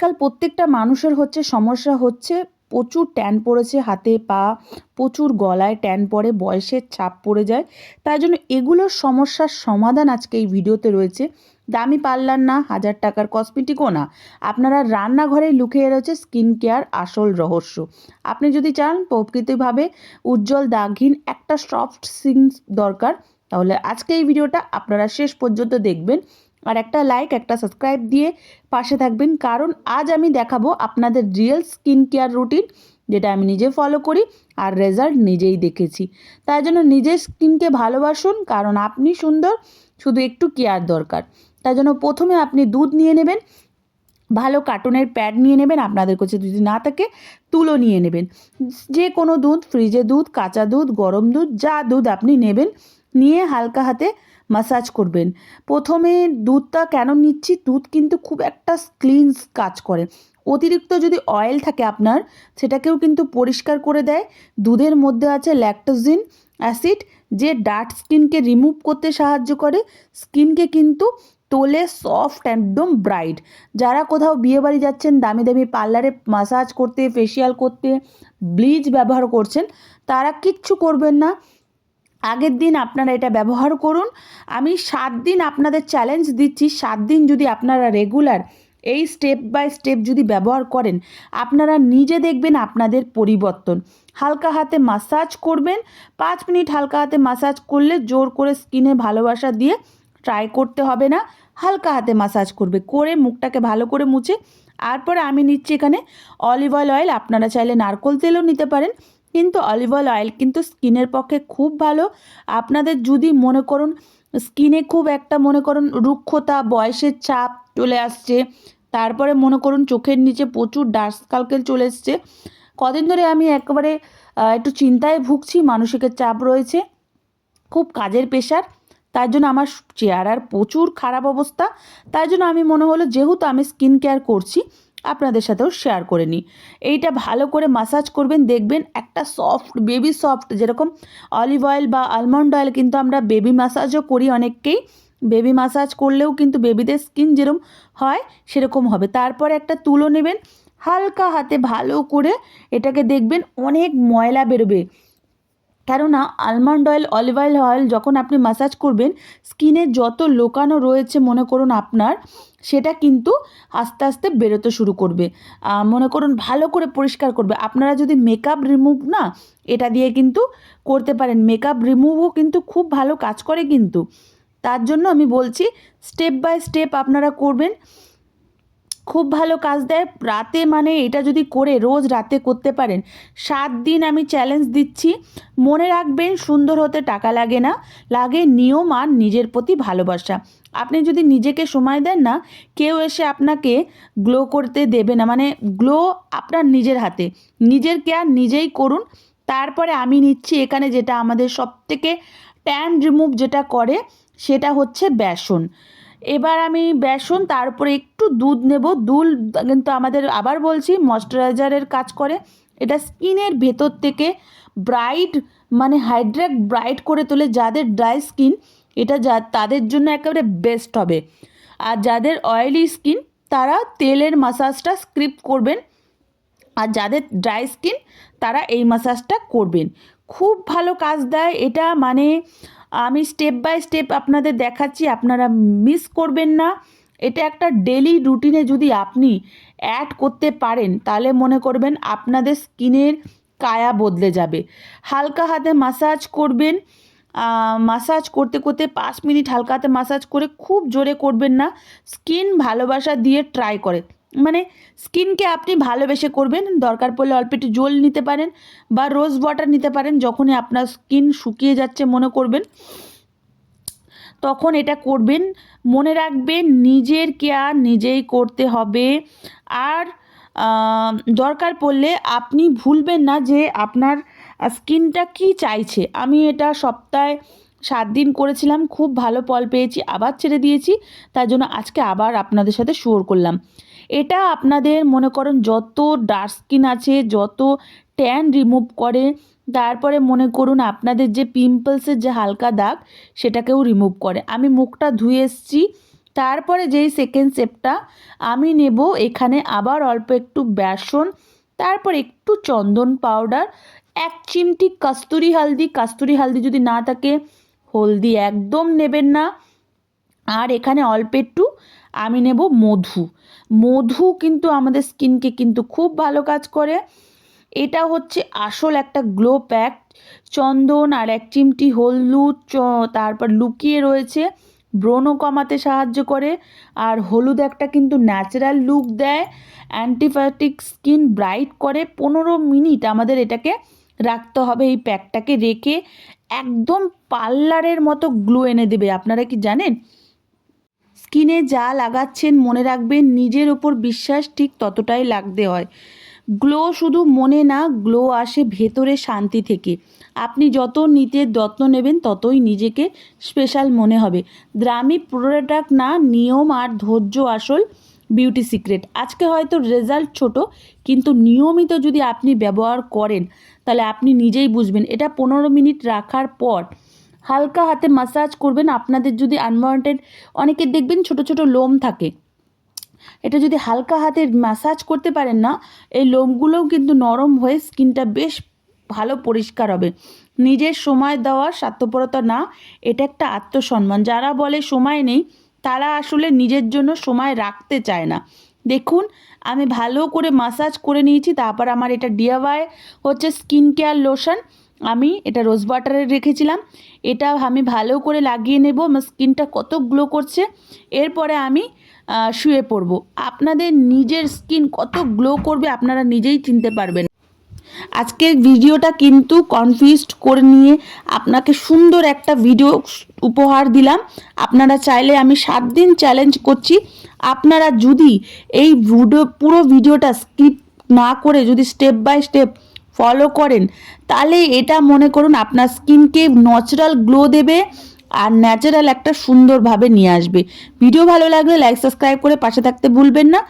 আজকাল প্রত্যেকটা মানুষের সমস্যা হচ্ছে প্রচুর ট্যান পড়েছে হাতে পা, প্রচুর গলায় ট্যান পড়ে, বয়সের ছাপ পড়ে যায়। তাই জন্য এগুলোর সমস্যার সমাধান আজকে এই ভিডিওতে রয়েছে। দামি পার্লার না, হাজার টাকার কসমেটিকও না, আপনারা রান্নাঘরেই লুকিয়ে রয়েছে স্কিন কেয়ার আসল রহস্য। আপনি যদি চান প্রকৃতিভাবে উজ্জ্বল দাগহীন একটা সফট সিঙ্ক দরকার, তাহলে আজকে এই ভিডিওটা আপনারা শেষ পর্যন্ত দেখবেন। আর একটা লাইক, একটা সাবস্ক্রাইব দিয়ে পাশে থাকবেন, কারণ আজ আমি দেখাবো আপনাদের রিয়েল স্কিন কেয়ার রুটিন, যেটা আমি নিজে ফলো করি আর রেজাল্ট নিজেই দেখেছি। তাই জন্য নিজের স্কিনকে ভালোবাসুন, কারণ আপনি সুন্দর, শুধু একটু কেয়ার দরকার। তাই জন্য প্রথমে আপনি দুধ নিয়ে নেবেন, ভালো কার্টনের প্যাড নিয়ে নেবেন, আপনাদের কাছে যদি না থাকে তুলো নিয়ে নেবেন, যে কোনো দুধ, ফ্রিজে দুধ, কাঁচা দুধ, গরম দুধ, যা দুধ আপনি নেবেন, নিয়ে হালকা হাতে মাসাজ করবেন। প্রথমে দুধটা কেন নিচ্ছি, দুধ কিন্তু খুব একটা ক্লিনস কাজ করে। অতিরিক্ত যদি অয়েল থাকে আপনার, সেটাকেও কিন্তু পরিষ্কার করে দেয়। দুধের মধ্যে আছে ল্যাকটোজিন অ্যাসিড, যে ডার্ক স্কিনকে রিমুভ করতে সাহায্য করে, স্কিনকে কিন্তু তোলে সফট, একদম ব্রাইট। যারা কোথাও বিয়েবাড়ি যাচ্ছেন, দামি দামি পার্লারে মাসাজ করতে, ফেসিয়াল করতে ব্লিচ ব্যবহার করছেন, তারা কিচ্ছু করবেন না। আগের দিন আপনারা এটা ব্যবহার করুন। আমি 7 দিন আপনাদের চ্যালেঞ্জ দিচ্ছি, 7 দিন যদি আপনারা রেগুলার এই স্টেপ বাই স্টেপ যদি ব্যবহার করেন, আপনারা নিজে দেখবেন আপনাদের পরিবর্তন। হালকা হাতে মাসাজ করবেন, 5 মিনিট হালকা হাতে মাসাজ করলে জোর করে স্কিনে ভালোবাসা দিয়ে ট্রাই করতে হবে না। হালকা হাতে মাসাজ করবে, করে মুখটাকে ভালো করে মুছে। তারপরে আমি নিচ্ছি এখানে অলিভ অয়েল। আপনারা চাইলে নারকোল তেলও নিতে পারেন, কিন্তু অলিভ অয়েল কিন্তু স্কিনের পক্ষে খুব ভালো। আপনাদের যদি মনে করুন স্কিনে খুব একটা মনে করুন রুক্ষতা, বয়সের চাপ চলে আসছে, তারপরে মনে করুন চোখের নিচে প্রচুর ডার্ক সার্কেল চলে এসছে, কদিন ধরে আমি একেবারে একটু চিন্তায় ভুগছি, মানসিক চাপ রয়েছে, খুব কাজের প্রেশার, তার জন্য আমার চেহারার প্রচুর খারাপ অবস্থা। তাই জন্য আমি মনে হলো যেহেতু আমি স্কিন কেয়ার করছি, আপনাদের সাথেও শেয়ার করে নিই। এইটা ভালো করে মাসাজ করবেন, দেখবেন একটা সফট, বেবি সফট, যেরকম অলিভ অয়েল বা আলমন্ড অয়েল কিন্তু আমরা বেবি মাসাজও করি অনেককেই। বেবি মাসাজ করলেও কিন্তু বেবিদের স্কিন যেরকম হয় সেরকম হবে। তারপরে একটা তুলো নেবেন, হালকা হাতে ভালো করে এটাকে দেখবেন অনেক ময়লা বেরোবে। কেননা আলমন্ড অয়েল, অলিভ অয়েল যখন আপনি মাসাজ করবেন, স্কিনে যত লোকানো রয়েছে মনে করুন আপনার, সেটা কিন্তু আস্তে আস্তে বেরোতে শুরু করবে। মনে করুন ভালো করে পরিষ্কার করবে। আপনারা যদি মেকআপ রিমুভ না, এটা দিয়ে কিন্তু করতে পারেন, মেকআপ রিমুভও কিন্তু খুব ভালো কাজ করে কিন্তু। তার জন্য আমি বলছি স্টেপ বাই স্টেপ আপনারা করবেন, খুব ভালো কাজ দেয়। রাতে মানে এটা যদি করে রোজ রাতে করতে পারেন, 7 দিন আমি চ্যালেঞ্জ দিচ্ছি। মনে রাখবেন, সুন্দর হতে টাকা লাগে না, লাগে নিয়ম আর নিজের প্রতি ভালোবাসা। আপনি যদি নিজেকে সময় দেন না, কেউ এসে আপনাকে গ্লো করতে দেবে না। মানে গ্লো আপনার নিজের হাতে, নিজের কেয়ার নিজেই করুন। তারপরে আমি নিচ্ছি এখানে যেটা আমাদের সবথেকে ট্যান রিমুভ যেটা করে, সেটা হচ্ছে বেসন। এবার আমি বেসন, তার উপরে একটু দুধ নেব। দুধ কিন্তু আমাদের, আবার বলছি, ময়শ্চারাইজারের কাজ করে। এটা স্কিনের ভেতর থেকে ব্রাইট, মানে হাইড্রেট ব্রাইট করে তোলে। যাদের ড্রাই স্কিন, এটা তাদের জন্য একেবারে বেস্ট হবে। আর যাদের অয়েলি স্কিন, তারা তেলের মাসাজটা স্কিপ করবেন। আর যাদের ড্রাই স্কিন, তারা এই মাসাজটা করবেন। খুব ভালো কাজ দেয় এটা। মানে আমি স্টেপ বাই স্টেপ আপনাদের দেখাচ্ছি, আপনারা মিস করবেন না। এটা একটা ডেলি রুটিনে যদি আপনি অ্যাড করতে পারেন, তাহলে মনে করবেন আপনাদের স্কিনের কায়া বদলে যাবে। হালকা হাতে মাসাজ করবেন, মাসাজ করতে করতে 5 মিনিট হালকা হাতে মাসাজ করে, খুব জোরে করবেন না। স্কিন ভালোবাসা দিয়ে ট্রাই করে, মানে স্কিনকে আপনি ভালোবেসে করবেন। দরকার পড়লে অল্প একটু জল নিতে পারেন বা রোজ ওয়াটার নিতে পারেন। যখনই আপনার স্কিন শুকিয়ে যাচ্ছে মনে করবেন, তখন এটা করবেন। মনে রাখবেন, নিজের কেয়ার নিজেই করতে হবে। আর দরকার পড়লে আপনি ভুলবেন না যে আপনার স্কিনটা কি চাইছে। আমি এটা সপ্তাহে 7 দিন করেছিলাম, খুব ভালো ফল পেয়েছি, আবার ছেড়ে দিয়েছি। তার জন্য আজকে আবার আপনাদের সাথে শেয়ার করলাম। এটা আপনাদের মনে করুন যত ডার্ক স্কিন আছে, যত ট্যান রিমুভ করে, তারপরে মনে করুন আপনাদের যে পিম্পলসের যে হালকা দাগ, সেটাকেও রিমুভ করে। আমি মুখটা ধুয়ে এসেছি, তারপরে যেই সেকেন্ড স্টেপটা আমি নেব, এখানে আবার অল্প একটু বেসন, তারপর একটু চন্দন পাউডার, 1 চিমটি কস্তুরি হালদি যদি না থাকে হলদি একদম নেবেন না। আর এখানে অল্প একটু আমি নেব মধু কিন্তু আমাদের স্কিনকে কিন্তু খুব ভালো কাজ করে। এটা হচ্ছে আসল একটা গ্লো প্যাক। চন্দন আর 1 চিমটি হলুদ তারপর লুকিয়ে রয়েছে ব্রণ কমাতে সাহায্য করে। আর হলুদ একটা কিন্তু ন্যাচারাল লুক দেয়, অ্যান্টিবায়োটিক, স্কিন ব্রাইট করে। 15 মিনিট আমাদের এটাকে রাখতে হবে। এই প্যাকটাকে রেখে একদম পার্লারের মতো গ্লো এনে দেবে। আপনারা কি জানেন, স্কিনে যা লাগাচ্ছেন মনে রাখবেন নিজের ওপর বিশ্বাস ঠিক ততটাই লাগতে হয়। গ্লো শুধু মনে না, গ্লো আসে ভেতরে শান্তি থেকে। আপনি যত নিতে যত্ন নেবেন ততই নিজেকে স্পেশাল মনে হবে। দামি প্রোডাক্ট না, নিয়ম আর ধৈর্য আসল বিউটি সিক্রেট। আজকে হয়তো রেজাল্ট ছোট, কিন্তু নিয়মিত যদি আপনি ব্যবহার করেন তাহলে আপনি নিজেই বুঝবেন। এটা 15 মিনিট রাখার পর হালকা হাতে ম্যাসাজ করবেন। আপনাদের যদি আনওয়ান্টেড, অনেকের দেখবেন ছোট ছোট লোম থাকে, এটা যদি হালকা হাতে ম্যাসাজ করতে পারেন না, এই লোমগুলোও কিন্তু নরম হয়ে স্কিনটা বেশ ভালো পরিষ্কার হবে। নিজের সময় দেওয়ার স্বার্থপরতা না, এটা একটা আত্মসম্মান। যারা বলে সময় নেই, তারা আসলে নিজের জন্য সময় রাখতে চায় না। দেখুন, আমি ভালো করে ম্যাসাজ করে নিয়েছি। তারপর আমার এটা ডিআইওয়াই হচ্ছে স্কিন কেয়ার লোশন, আমি এটা রোজ ওয়াটারে রেখেছিলাম। এটা আমি ভালো করে লাগিয়ে নেব। আমার স্কিনটা কত গ্লো করছে। এরপরে আমি শুয়ে পড়ব। আপনাদের নিজের স্কিন কত গ্লো করবে আপনারা নিজেই চিনতে পারবেন। আজকের ভিডিওটা কিন্তু কনফিউজড করে নিয়ে আপনাকে সুন্দর একটা ভিডিও উপহার দিলাম। আপনারা চাইলে আমি 7 দিন চ্যালেঞ্জ করছি। আপনারা যদি এই পুরো ভিডিওটা স্কিপ না করে যদি স্টেপ বাই স্টেপ ফলো করেন, তাহলে এটা মনে করুন আপনার স্কিনকে ন্যাচারাল গ্লো দেবে আর ন্যাচারাল একটা সুন্দরভাবে নিয়ে আসবে। ভিডিও ভালো লাগলে লাইক সাবস্ক্রাইব করে পাশে থাকতে ভুলবেন না।